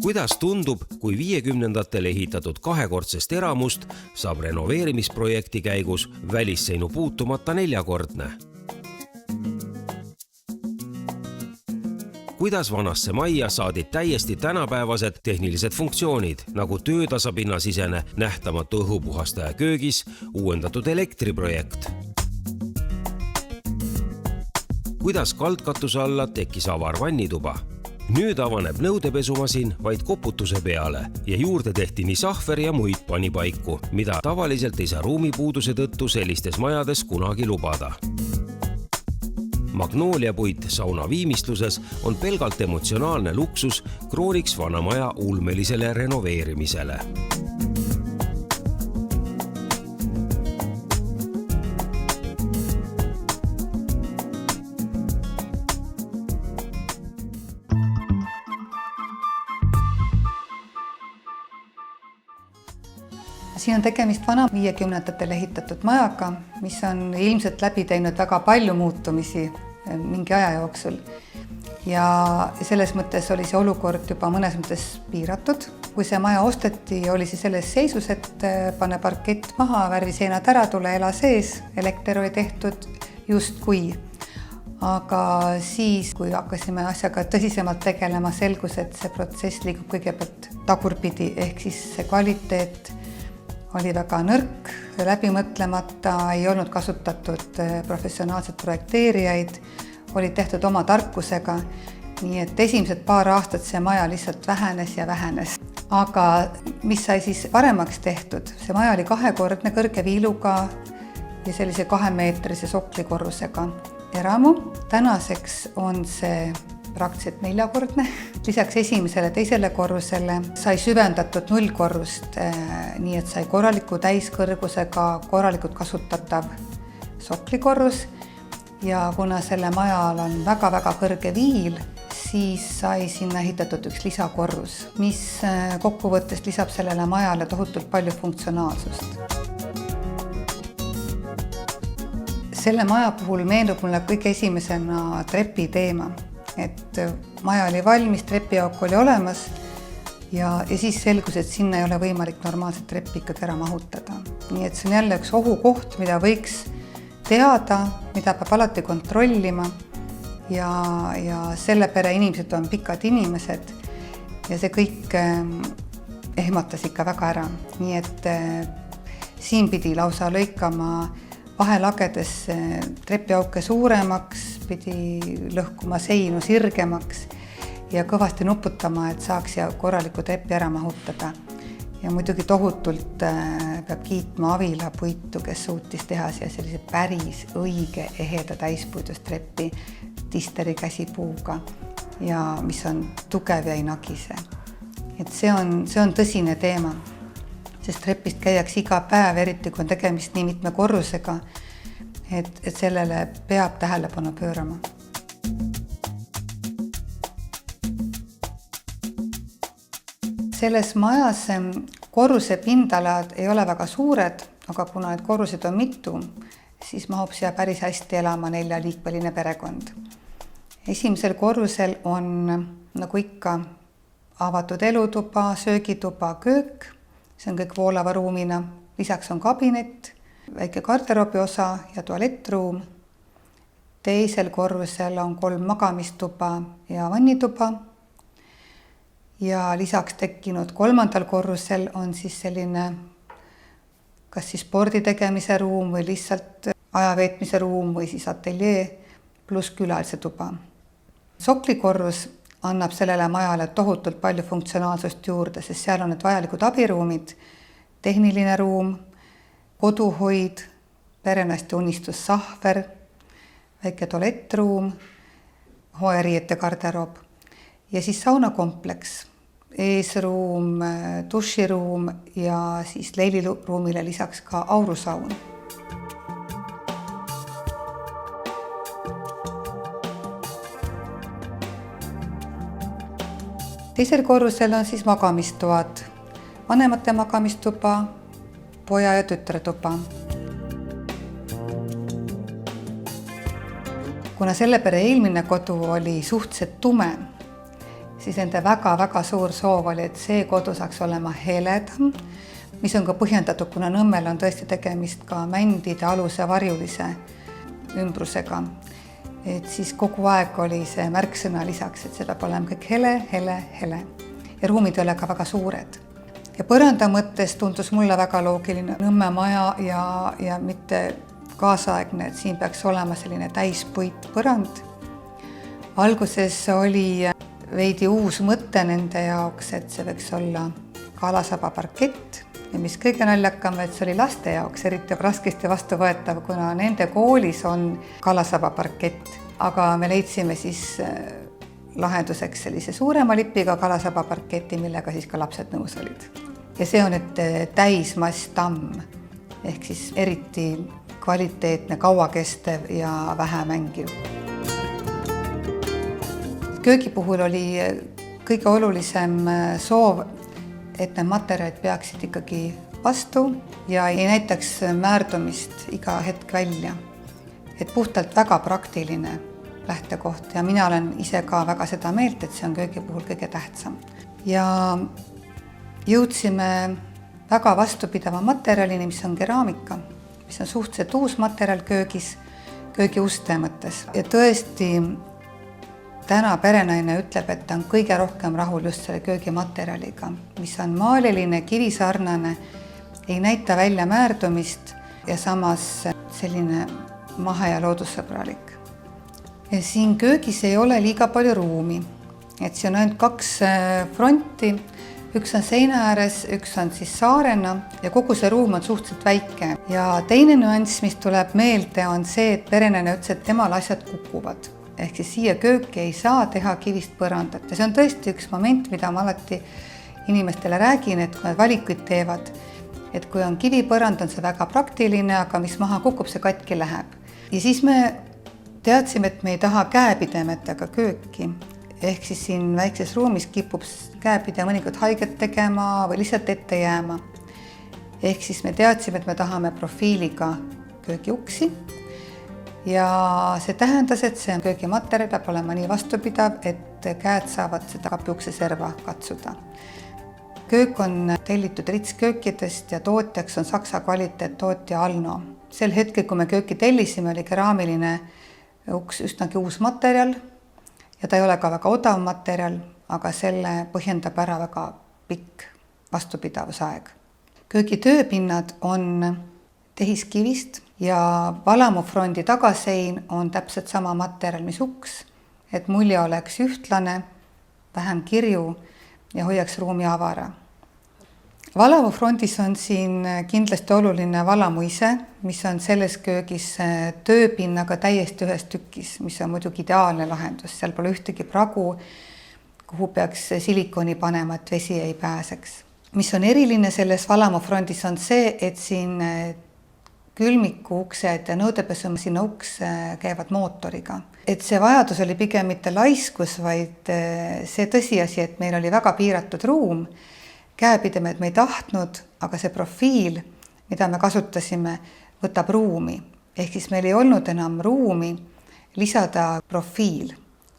Kuidas tundub, kui 50-ndatel ehitatud kahekordsest eramust saab renoveerimisprojekti käigus välisseinu puutumata 4-kordne? Kuidas vanasse majja saadid täiesti tänapäevased tehnilised funktsioonid, nagu töötasapinna-sisene nähtamatu õhupuhastaja köögis, uuendatud elektriprojekt? Kuidas kaldkatuse alla tekkis avar vannituba? Nüüd avaneb nõudepesumasin vaid koputuse peale ja juurde tehti nii sahver ja muid panipaiku, mida tavaliselt ei saa ruumipuuduse tõttu sellistes majades kunagi lubada. Magnooliapuit sauna viimistluses on pelgalt emotsionaalne luksus krooniks vanamaja ulmelisele renoveerimisele. Siin on tegemist vana 50-ndatel ehitatud majaga, mis on ilmselt läbi teinud väga palju muutumisi mingi aja jooksul. Ja selles mõttes oli see olukord juba mõnes mõttes piiratud. Kui see maja osteti, oli see selles seisus, et pane parkett maha, värvi seinad ära, tule ela sees, elekter oli tehtud just kui. Aga siis, kui hakkasime asjaga tõsisemalt tegelema, selgus, et see protsess liigub kõigepealt tagurpidi, ehk siis see kvaliteet oli väga nõrk, läbimõtlemata, ei olnud kasutatud professionaalsed projekteerijaid, oli tehtud oma tarkusega, nii et esimesed paar aastat see maja lihtsalt vähenes ja vähenes. Aga mis sai siis paremaks tehtud? See maja oli 2-kordne kõrge viiluga ja sellise 2-meetrise soklikorrusega eramu. Tänaseks on see praktiliselt 4-kordne. Lisaks esimesele, teisele korrusele sai süvendatud 0-korrust, nii et sai korraliku täiskõrgusega, korralikult kasutatav soklikorrus. Ja kuna selle majal on väga-väga kõrge viil, siis sai sinna ehitatud üks lisakorrus, mis kokkuvõttes lisab sellele majale tohutult palju funktsionaalsust. Selle maja puhul meenub mulle kõige esimesena trepi teema. Et maja oli valmis, trepiauk oli olemas ja siis selgus, et sinna ei ole võimalik normaalset treppi ikkagi ära mahutada. Nii et see on jälle üks ohukoht, mida võiks teada, mida peab alati kontrollima ja selle pere inimesed on pikad inimesed ja see kõik ehmatas ikka väga ära. Nii et siin pidi lausa lõikama vahelagedesse trepiauke suuremaks, pidi lõhkuma seinu sirgemaks ja kõvasti nuputama, et saaks ja korraliku trepi ära mahutada. Ja muidugi tohutult peab kiitma Avila puitu, kes suutis teha siia sellise päris õige eheda täispuidust treppi tisteri käsipuuga ja mis on tugev ja ei nagise. Et see on tõsine teema. Sest trepist käiakse iga päev, eriti kui on tegemist nii mitme korrusega, et sellele peab tähelepanu pöörama. Selles majas korruse pindalad ei ole väga suured, aga kuna need korrused on mitu, siis mahub siia päris hästi elama 4-liikmeline perekond. Esimesel korrusel on, nagu ikka, avatud elutuba, söögituba, köök. See on kõik voolava ruumina. Lisaks on kabinet, väike garderoobi osa ja tualettruum. Teisel korrusel on 3 magamistuba ja vannituba. Ja lisaks tekkinud 3. korrusel on siis selline kas siis spordi tegemise ruum või lihtsalt ajaveetmise ruum või siis ateljee pluss külalise tuba. Soklikorrus annab sellele majale tohutult palju funktsionaalsust juurde, sest seal on need vajalikud abiruumid, tehniline ruum, koduhoid, perenaiste unistus sahver, väike tualettruum, hooajariiete garderoob ja siis saunakompleks, eesruum, duširuum ja siis leiliruumile lisaks ka aurusaun. Teisel korrusel on siis magamistoad, vanemate magamistuba, poja ja tütretuba. Kuna selle pere eelmine kodu oli suhteliselt tume, siis nende väga-väga suur soov oli, et see kodu saaks olema heledam, mis on ka põhjendatud, kuna Nõmmel on tõesti tegemist ka mändide aluse varjulise ümbrusega. Et siis kogu aeg oli see märksõna lisaks, et see peab olema kõik hele, hele, hele. Ja ruumid ei ole ka väga suured. Ja põranda mõttes tundus mulle väga loogiline Nõmme maja ja mitte kaasaegne, et siin peaks olema selline täispuit põrand. Alguses oli veidi uus mõte nende jaoks, et see võiks olla kalasaba parkett. Ja mis kõige naljakam, et see oli laste jaoks eriti raskesti vastuvõetav, kuna nende koolis on kalasaba parkett. Aga me leidsime siis lahenduseks sellise suurema lipiga kalasaba parketi, millega siis ka lapsed nõus olid. Ja see on nüüd täismasstamm, ehk siis eriti kvaliteetne, kauakestev ja vähe mängiv. Köögi puhul oli kõige olulisem soov, et need materjalid peaksid ikkagi vastu ja ei näitaks määrdumist iga hetk välja. Et puhtalt väga praktiline lähtekoht ja mina olen ise ka väga seda meelt, et see on köögi puhul kõige tähtsam. Ja jõudsime väga vastupidava materjalini, mis on keraamika, mis on suhteliselt uus materjal köögis, köögiuste mõttes. Ja tõesti täna perenaine ütleb, et ta on kõige rohkem rahul just selle köögimaterjaliga, mis on maaliline, kivisarnane, ei näita välja määrdumist ja samas selline mahe- ja loodussõbralik. Ja siin köögis ei ole liiga palju ruumi, et see on ainult 2 fronti, üks on seina ääres, üks on siis saarena ja kogu see ruum on suhteliselt väike. Ja teine nüanss, mis tuleb meelde, on see, et perenaine ütles, et temal asjad kukuvad. Ehk siis siia kööki ei saa teha kivist põrandat. Ja see on tõesti üks moment, mida ma alati inimestele räägin, et kui nad valikuid teevad, et kui on kivipõrand, on see väga praktiline, aga mis maha kukub, see katki läheb. Ja siis me teadsime, et me ei taha käepidemetega kööki. Ehk siis siin väikses ruumis kipub käepide mõnikord haiget tegema või lihtsalt ette jääma. Ehk siis me teadsime, et me tahame profiiliga köögiuksi. Ja see tähendas, et see köögimaterjal peab olema nii vastupidav, et käed saavad seda kapiukse serva katsuda. Köök on tellitud Rits-köökidest ja tootjaks on Saksa kvaliteettootja Alno. Sel hetkel, kui me kööki tellisime, oli keraamiline uks üsnagi uus materjal ja ta ei ole ka väga odav materjal, aga selle põhjendab ära väga pikk vastupidavusaeg. Köögi tööpinnad on tehiskivist ja valamufrondi tagasein on täpselt sama materjal, mis uks, et mulje oleks ühtlane, vähem kirju ja hoiaks ruumi avara. Valamufrondis on siin kindlasti oluline valamu ise, mis on selles köögis tööpinnaga täiesti ühes tükis, mis on muidugi ideaalne lahendus. Seal pole ühtegi pragu, kuhu peaks silikoni panema, et vesi ei pääseks. Mis on eriline selles valamufrondis on see, et siin külmiku uksed ja nõudepesuma uks käivad mootoriga. Et see vajadus oli pigem mitte laiskus, vaid see tõsiasi, et meil oli väga piiratud ruum. Käepidemed me ei tahtnud, aga see profiil, mida me kasutasime, võtab ruumi. Ehk siis meil ei olnud enam ruumi lisada profiil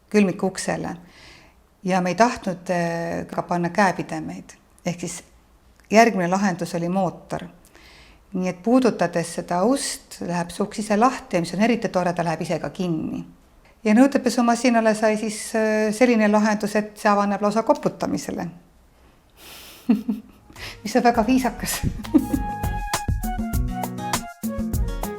külmiku uksele. Ja me ei tahtnud ka panna käepidemeid. Ehk siis järgmine lahendus oli mootor. Nii et puudutades seda ust, läheb see uks ise lahti ja mis on eriti tore, ta läheb ise ka kinni. Ja nõudepesumasinale sai siis selline lahendus, et see avaneb lausa koputamisele. Mis on väga viisakas.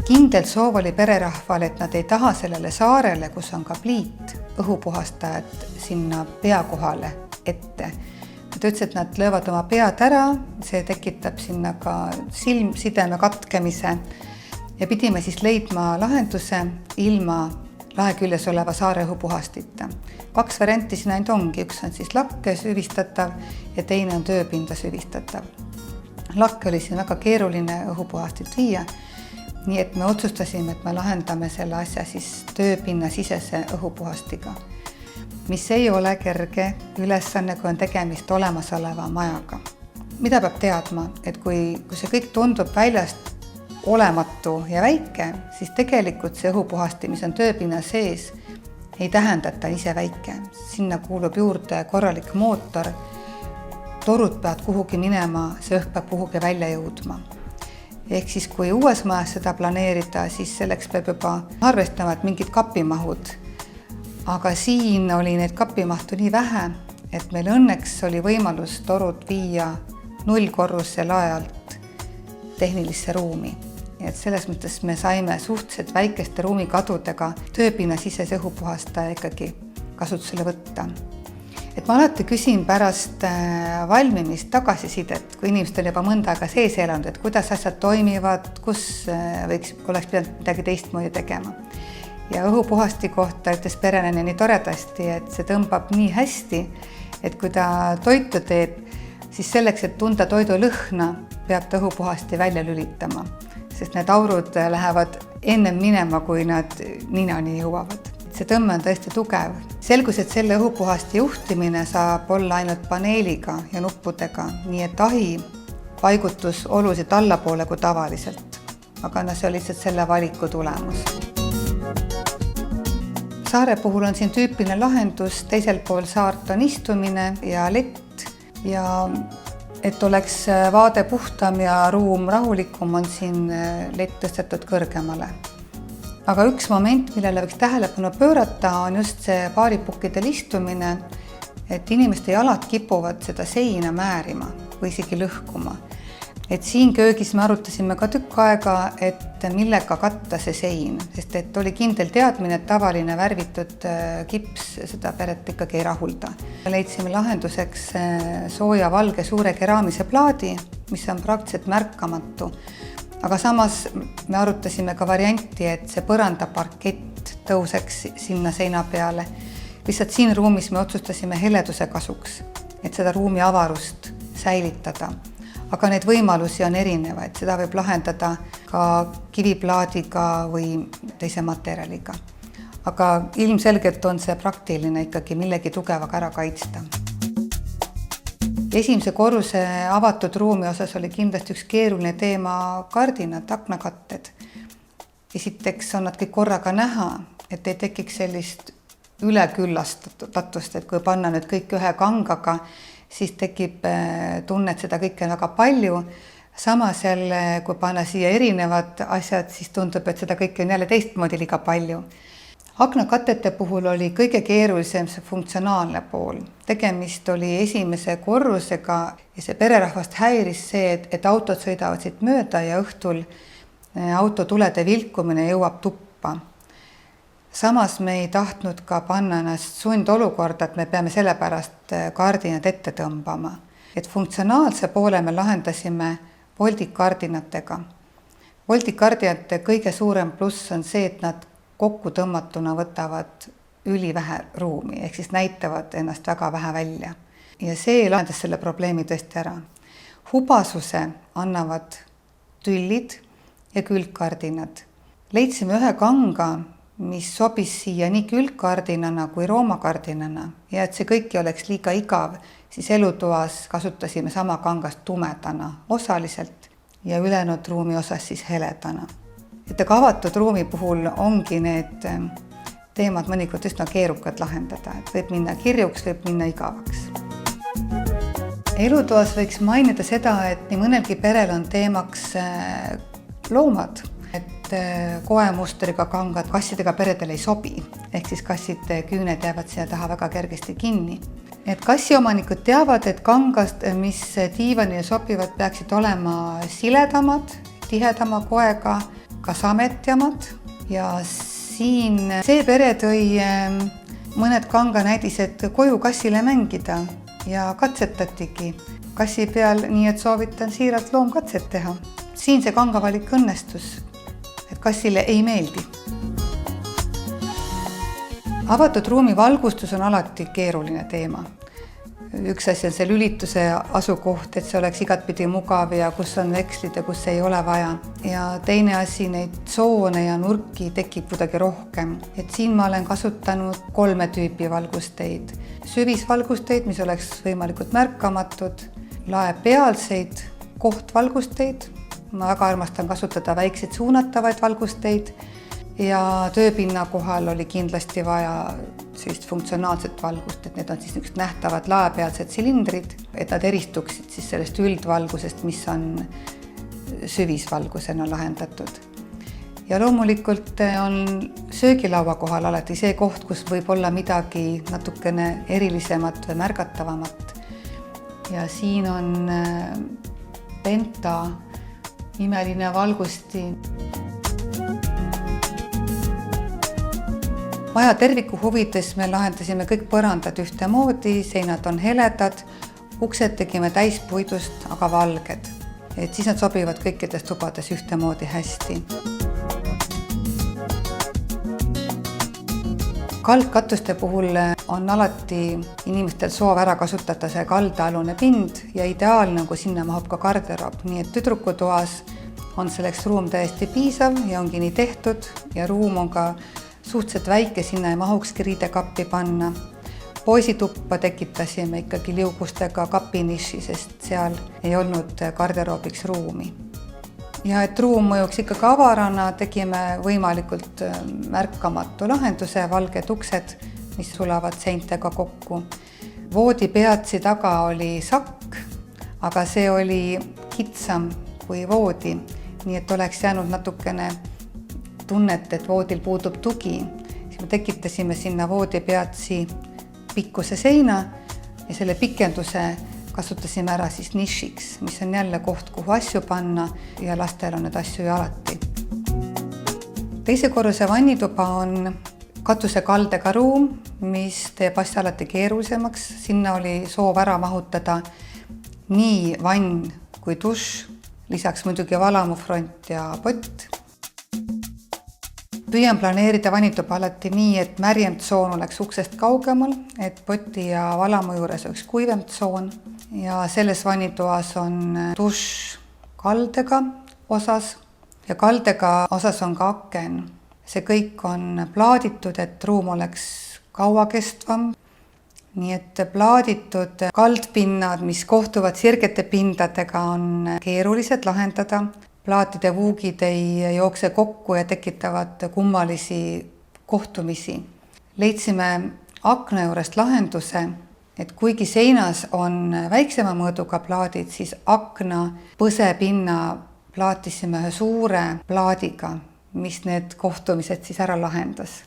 Kindel soov oli pererahval, et nad ei taha sellele saarele, kus on ka pliit, õhupuhastajad sinna pea kohale ette. Nad ütles, et nad löövad oma pead ära, see tekitab sinna ka silmsideme katkemise ja pidime siis leidma lahenduse ilma lahe küljes oleva saare õhupuhastita. 2 varianti siin ainult ongi, üks on siis lakke süvistatav ja teine on tööpinda süvistatav. Lakke oli siin väga keeruline õhupuhastit viia, nii et me otsustasime, et me lahendame selle asja siis tööpinna sisese õhupuhastiga, mis ei ole kerge ülesanne, kui on tegemist olemasoleva majaga. Mida peab teadma, et kui see kõik tundub väljast olematu ja väike, siis tegelikult see õhupuhasti, mis on tööpinna sees, ei tähenda, et ta ise väike. Sinna kuulub juurde korralik mootor, torud peavad kuhugi minema, see õhk peab kuhugi välja jõudma. Ehk siis kui uues majas seda planeerida, siis selleks peab juba arvestama, et mingid kapimahud. Aga siin oli need kapimahtu nii vähe, et meil õnneks oli võimalus torud viia 0 korruse lae alt tehnilisse ruumi. Et selles mõttes me saime suhteliselt väikeste ruumikadudega tööpinna sisese õhupuhastaja ikkagi kasutusele võtta. Et ma alati küsin pärast valmimist tagasisidet, kui inimesed on juba mõnda aega sees elanud, et kuidas asjad toimivad, kus oleks pidanud midagi teistmoodi tegema. Ja õhupuhasti kohta ütles perenene nii toredasti, et see tõmbab nii hästi, et kui ta toitu teeb, siis selleks, et tunda toidu lõhna, peab ta õhupuhasti välja lülitama, sest need aurud lähevad ennem minema, kui nad ninani jõuavad. See tõmme on tõesti tugev. Selgus, et selle õhupuhasti juhtimine saab olla ainult paneeliga ja nuppudega, nii et ahi paigutus oluliselt allapoole kui tavaliselt. Aga see oli lihtsalt selle valiku tulemus. Saare puhul on siin tüüpiline lahendus, teisel pool saart on istumine ja lett ja et oleks vaade puhtam ja ruum rahulikum, on siin lett tõstetud kõrgemale. Aga üks moment, millele võiks tähelepanu pöörata, on just see paaripukkidel istumine, et inimeste jalad kipuvad seda seina määrima või isegi lõhkuma. Et siin köögis me arutasime ka tükk aega, et millega katta see sein, sest et oli kindel teadmine, et tavaline värvitud kips seda peret ikkagi ei rahulda. Leidsime lahenduseks sooja valge suure keraamise plaadi, mis on praktiliselt märkamatu. Aga samas me arutasime ka varianti, et see põrandaparkett tõuseks sinna seina peale. Lihtsalt siin ruumis me otsustasime heleduse kasuks, et seda ruumi avarust säilitada. Aga need võimalusi on erinevaid, seda võib lahendada ka kiviplaadiga või teise materjaliga. Aga ilmselgelt on see praktiline ikkagi millegi tugevaga ära kaitsta. Esimese korruse avatud ruumi osas oli kindlasti üks keeruline teema kardinad, aknakatted. Esiteks on nad kõik korraga näha, et ei tekiks sellist üleküllastatust, et kui panna nüüd kõik ühe kangaga, siis tekib tunne, et seda kõike on väga palju. Samas jälle, kui panna siia erinevad asjad, siis tundub, et seda kõike on jälle teistmoodi liiga palju. Aknakatete puhul oli kõige keerulisem see funktsionaalne pool. Tegemist oli esimese korrusega ja see pererahvast häiris see, et autod sõidavad siit mööda ja õhtul autotulede vilkumine jõuab tuppa. Samas me ei tahtnud ka panna ennast sundolukorda, et me peame sellepärast kardinad ette tõmbama. Et funktsionaalse poole me lahendasime voldikardinatega. Voldikardinate kõige suurem pluss on see, et nad kokku tõmmatuna võtavad ülivähe ruumi, ehk siis näitavad ennast väga vähe välja. Ja see lahendas selle probleemi tõesti ära. Hubasuse annavad tüllid ja külgkardinad. Leidsime ühe kanga, mis sobis siia nii külgkardinana kui roomakardinana ja et see kõiki oleks liiga igav, siis elutoas kasutasime sama kangast tumedana osaliselt ja ülejäänud ruumi osas siis heledana. Et aga avatud ruumi puhul ongi need teemad mõnikord üsna keerukad lahendada, et võib minna kirjuks, võib minna igavaks. Elutoas võiks mainida seda, et nii mõnelgi perel on teemaks loomad, et koemustriga kangad kassidega peredel ei sobi, ehk siis kasside küüned jäävad siia taha väga kergesti kinni. Et kassiomanikud teavad, et kangast, mis diivanile sobivad, peaksid olema siledamad, tihedama koega, ka sametjamad ja siin see pere tõi mõned kanganäidised koju kassile mängida ja katsetatigi kassi peal, nii et soovitan siiralt loomkatset teha. Siin see kangavalik õnnestus, et kassile ei meeldi. Avatud ruumi valgustus on alati keeruline teema. Üks asi on see lülituse asukoht, et see oleks igatpidi mugav ja kus on vekslid ja kus ei ole vaja. Ja teine asi, neid tsoone ja nurki tekib kuidagi rohkem. Et siin ma olen kasutanud 3 tüüpi valgusteid. Süvisvalgusteid, mis oleks võimalikult märkamatud, laepealseid kohtvalgusteid. Ma väga armastan kasutada väikseid suunatavaid valgusteid ja tööpinna kohal oli kindlasti vaja sellist funktsionaalset valgust, et need on siis niisugused nähtavad laepealsed silindrid, et nad eristuksid siis sellest üldvalgusest, mis on süvisvalgusena lahendatud. Ja loomulikult on söögilaua kohal alati see koht, kus võib olla midagi natukene erilisemat või märgatavamat. Ja siin on Penta imeline valgustin. Maja terviku huvides me lahendasime kõik põrandad ühtemoodi, seinad on heledad, uksed tegime täispuidust, aga valged. Et siis nad sobivad kõikides tubades ühtemoodi hästi. Kaldkatuste puhul on alati inimestel soov ära kasutada see kaldealune pind ja ideaalne, kui sinna mahub ka garderoob. Nii et tüdrukutoas on selleks ruum täiesti piisav ja ongi nii tehtud ja ruum on ka suhteliselt väike, sinna ei mahukski riidekappi panna. Poisituppa tekitasime ikkagi liugustega kapiniši, sest seal ei olnud garderoobiks ruumi. Ja et ruum mõjuks ikkagi avarana, tegime võimalikult märkamatu lahenduse, valged uksed, mis sulavad seintega kokku. Voodi peatsi taga oli sakk, aga see oli kitsam kui voodi, nii et oleks jäänud natukene tunnet, et voodil puudub tugi. Siis me tekitasime sinna voodi peatsi pikkuse seina ja selle pikenduse kasutasime ära siis nišiks, mis on jälle koht, kuhu asju panna ja lastel on need asju ju alati. Teise korruse vannituba on katuse kaldega ruum, mis teeb asja alati keerulisemaks. Sinna oli soov ära mahutada nii vann kui dušš, lisaks muidugi valamufront ja pott. Püüan planeerida vannituba alati nii, et märjem tsoon oleks uksest kaugemal, et poti ja valamu juures oleks kuivem tsoon. Ja selles vannitoas on dušš kaldega osas ja kaldega osas on ka aken. See kõik on plaaditud, et ruum oleks kauakestvam. Nii et plaaditud kaldpinnad, mis kohtuvad sirgete pindadega, on keerulised lahendada. Plaatide vuugid ei jookse kokku ja tekitavad kummalisi kohtumisi. Leidsime akna juurest lahenduse, et kuigi seinas on väiksema mõõduga plaadid, siis akna põsepinna plaatisime ühe suure plaadiga, mis need kohtumised siis ära lahendas.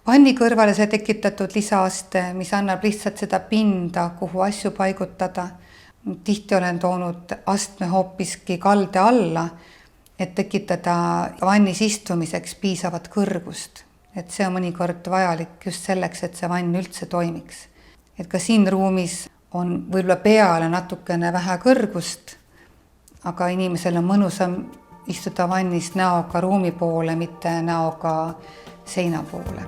Vanni kõrvale see tekitatud lisaaste, mis annab lihtsalt seda pinda, kuhu asju paigutada. Tihti olen toonud astme hoopiski kalde alla, et tekitada vannis istumiseks piisavat kõrgust. Et see on mõnikord vajalik just selleks, et see vann üldse toimiks. Et ka siin ruumis on võib-olla peale natukene vähe kõrgust, aga inimesel on mõnusam istuda vannis näoga ruumi poole, mitte näoga seina poole.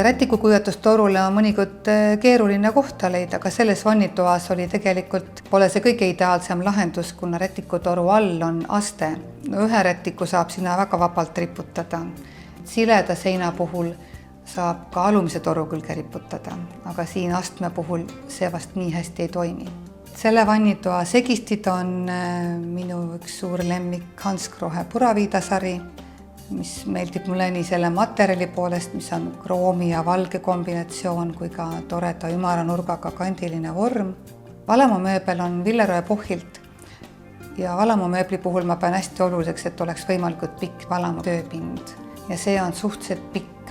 Rätikukuivatustorule on mõnikord keeruline kohta leida, aga selles vannitoas oli tegelikult, pole see kõige ideaalsem lahendus, kuna rätikutoru all on aste. Ühe rätiku saab sinna väga vabalt riputada. Sileda seina puhul saab ka alumise toru külge riputada, aga siin astme puhul see vast nii hästi ei toimi. Selle vannitoa segistid on minu üks suur lemmik Hans Krohe puraviidasari, mis meeldib mulle nii selle materjali poolest, mis on kroomi ja valge kombinatsioon, kui ka toreda ümara nurgaga kandiline vorm. Valamumööbel on Villeroy Pohhilt ja valamumööbli puhul ma pean hästi oluliseks, et oleks võimalikult pikk valamu tööpind ja see on suhteliselt pikk.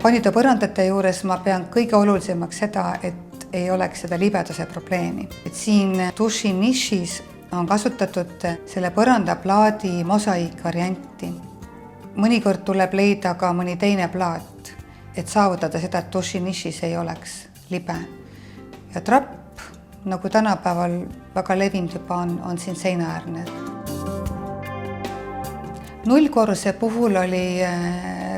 Vannitoa põrandate juures ma pean kõige olulisemaks seda, et ei oleks seda libeduse probleemi. Et siin duši nišis on kasutatud selle põrandaplaadi mosaiikvarianti. Mõnikord tuleb leida ka mõni teine plaat, et saavutada seda, et duši nišis ei oleks libe. Ja trapp, nagu tänapäeval väga levinud juba on siin seinaäärne. Nullkorruse puhul oli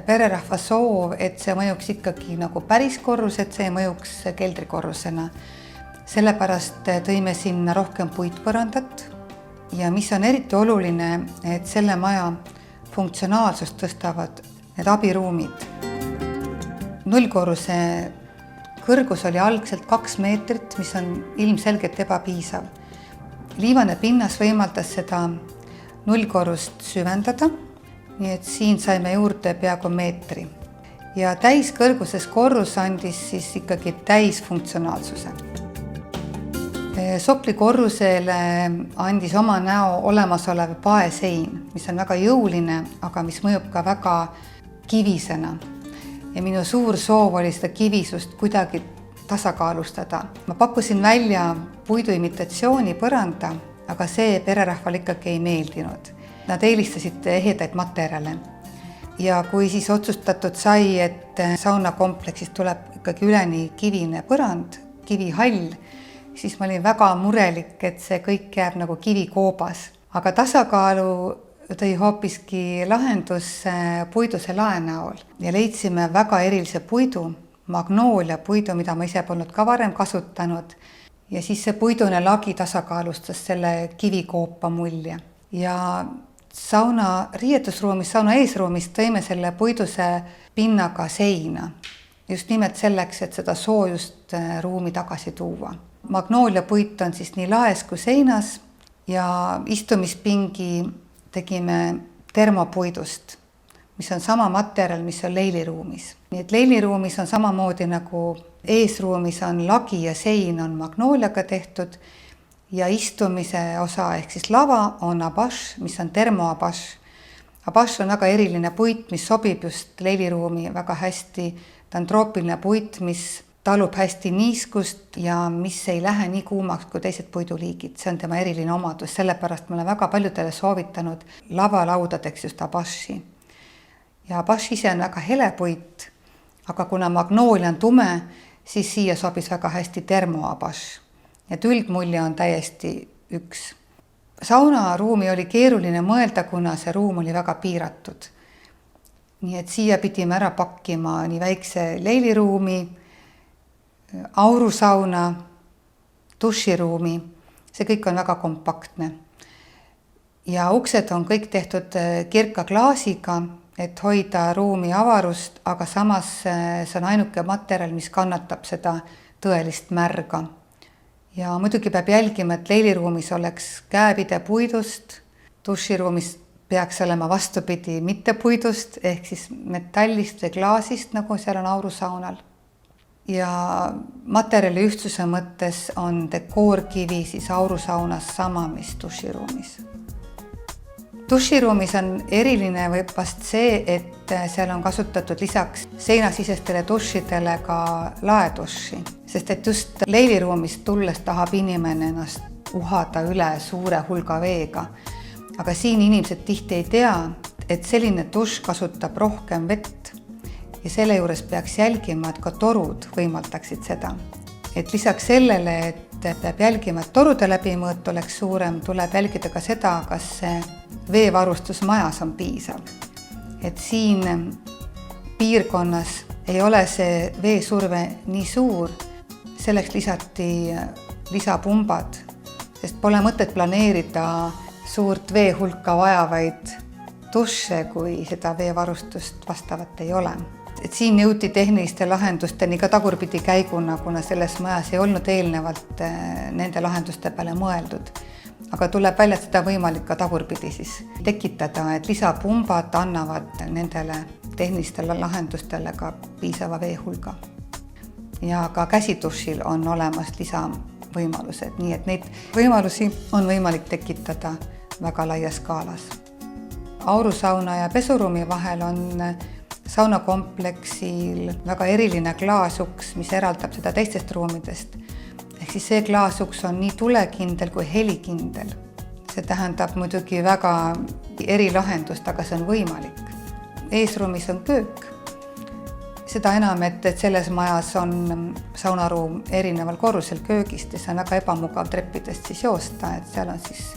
pererahva soov, et see mõjuks ikkagi nagu päris korrus, et see mõjuks keldrikorrusena. Sellepärast tõime sinna rohkem puitpõrandat ja mis on eriti oluline, et selle maja funktsionaalsust tõstavad need abiruumid. Nullkorruse kõrgus oli algselt 2 meetrit, mis on ilmselgelt ebapiisav. Liivane pinnas võimaldas seda nullkorrust süvendada, nii et siin saime juurde peaaegu meetri. Ja täiskõrguses korrus andis siis ikkagi täisfunktsionaalsuse. Sokli korrusele andis oma näo olemasolev paesein, mis on väga jõuline, aga mis mõjub ka väga kivisena. Ja minu suur soov oli seda kivisust kuidagi tasakaalustada. Ma pakkusin välja puiduimitatsiooni põranda, aga see pererahvale ikkagi ei meeldinud. Nad eelistasid ehedaid materjale. Ja kui siis otsustatud sai, et saunakompleksis tuleb ikkagi üleni kivine põrand, kivihall, siis ma olin väga murelik, et see kõik jääb nagu kivikoobas. Aga tasakaalu tõi hoopiski lahendus puiduse lae näol ja leidsime väga erilise puidu, magnoolia puidu, mida ma ise polnud ka varem kasutanud. Ja siis see puidune lagi tasakaalustas selle kivikoopa mulje. Ja sauna riietusruumis, sauna eesruumis tõime selle puiduse pinnaga seina. Just nimelt selleks, et seda soojust ruumi tagasi tuua. Magnoolia puit on siis nii laes kui seinas ja istumispingi tegime termopuidust, mis on sama materjal, mis on leiliruumis. Nii et leiliruumis on samamoodi nagu eesruumis on lagi ja sein on magnooliaga tehtud ja istumise osa ehk siis lava on abash, mis on termoabash. Abash on väga eriline puit, mis sobib just leiliruumi väga hästi. Ta on troopiline puit, mis talub hästi niiskust ja mis ei lähe nii kuumaks kui teised puiduliigid. See on tema eriline omadus, sellepärast ma olen väga paljudele soovitanud lavalaudadeks just abashi. Ja abash ise on väga hele puit, aga kuna magnoolia on tume, siis siia sobis väga hästi termoabash. Et üldmulje on täiesti üks. Saunaruumi oli keeruline mõelda, kuna see ruum oli väga piiratud. Nii et siia pidime ära pakkima nii väikse leiliruumi, aurusauna, duširuumi. See kõik on väga kompaktne. Ja uksed on kõik tehtud kirka klaasiga, et hoida ruumi avarust, aga samas see on ainuke materjal, mis kannatab seda tõelist märga. Ja muidugi peab jälgima, et leiliruumis oleks käepide puidust, duširuumis peaks olema vastupidi mitte puidust, ehk siis metallist või klaasist, nagu seal on aurusaunal. Ja materjali ühtsuse mõttes on dekoorkivi siis aurusaunas sama, mis duširuumis. Duširuumis on eriline võib vast see, et seal on kasutatud lisaks seinasisestele dušidele ka laeduši, sest et just leiliruumist tulles tahab inimene ennast uhada üle suure hulga veega. Aga siin inimesed tihti ei tea, et selline duš kasutab rohkem vett ja selle juures peaks jälgima, et ka torud võimaldaksid seda. Et lisaks sellele, et peab jälgima, et torude läbimõõt oleks suurem, tuleb jälgida ka seda, kas see veevarustus majas on piisav. Et siin piirkonnas ei ole see veesurve nii suur, selleks lisati lisapumbad, sest pole mõtet planeerida suurt veehulka vajavaid duše, kui seda veevarustust vastavat ei ole. Et siin jõuti tehniliste lahendusteni ka tagurpidi käiguna, kuna selles majas ei olnud eelnevalt nende lahenduste peale mõeldud. Aga tuleb välja, et seda võimalik ka tagurpidi siis tekitada, et lisapumbad annavad nendele tehnilistele lahendustele ka piisava veehulga. Ja ka käsidušil on olemas lisavõimalused, nii et neid võimalusi on võimalik tekitada väga laias skaalas. Aurusauna ja pesuruumi vahel on saunakompleksil väga eriline klaasuks, mis eraldab seda teistest ruumidest. Ehk siis see klaasuks on nii tulekindel kui helikindel. See tähendab muidugi väga erilahendust, aga see on võimalik. Eesruumis on köök. Seda enam, et selles majas on saunaruum erineval korrusel köögist ja see on väga ebamugav treppidest siis joosta, et seal on siis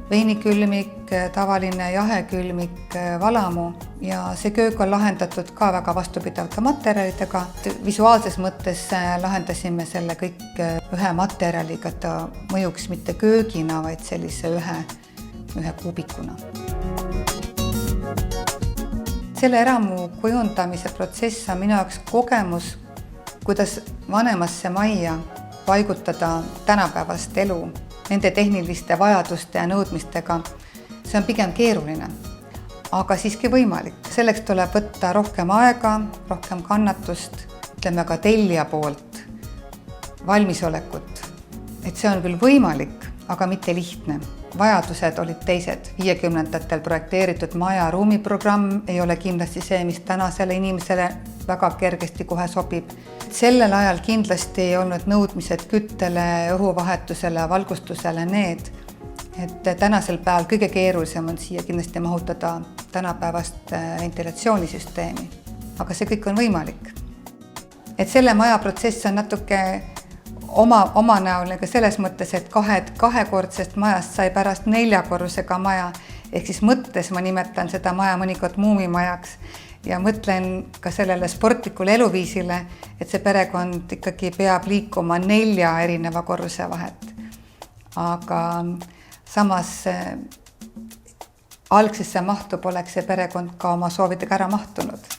veinikülmik, tavaline jahekülmik, valamu ja see köök on lahendatud ka väga vastupidavate materjalidega. Visuaalses mõttes lahendasime selle kõik ühe materjaliga, ta mõjuks mitte köögina, vaid sellise ühe kuubikuna. Selle eramu kujundamise protsess on minu jaoks kogemus, kuidas vanemasse majja paigutada tänapäevast elu nende tehniliste vajaduste ja nõudmistega, see on pigem keeruline, aga siiski võimalik. Selleks tuleb võtta rohkem aega, rohkem kannatust, ütleme ka tellija poolt, valmisolekut. Et see on küll võimalik, aga mitte lihtne. Vajadused olid teised. 50-ndatel projekteeritud maja ruumiprogramm ei ole kindlasti see, mis tänasele inimesele väga kergesti kohe sobib. Sellel ajal kindlasti ei olnud nõudmised küttele, õhuvahetusele, valgustusele need, et tänasel päeval kõige keerulisem on siia kindlasti mahutada tänapäevast ventilatsioonisüsteemi. Aga see kõik on võimalik. Et selle maja protsess on natuke omanäoline ka selles mõttes, et kahekordsest majast sai pärast 4-korrusega maja, ehk siis mõttes ma nimetan seda maja mõnikord muumimajaks ja mõtlen ka sellele sportlikule eluviisile, et see perekond ikkagi peab liikuma 4 erineva korruse vahet. Aga samas algsesse mahtu poleks see perekond ka oma soovidega ära mahtunud.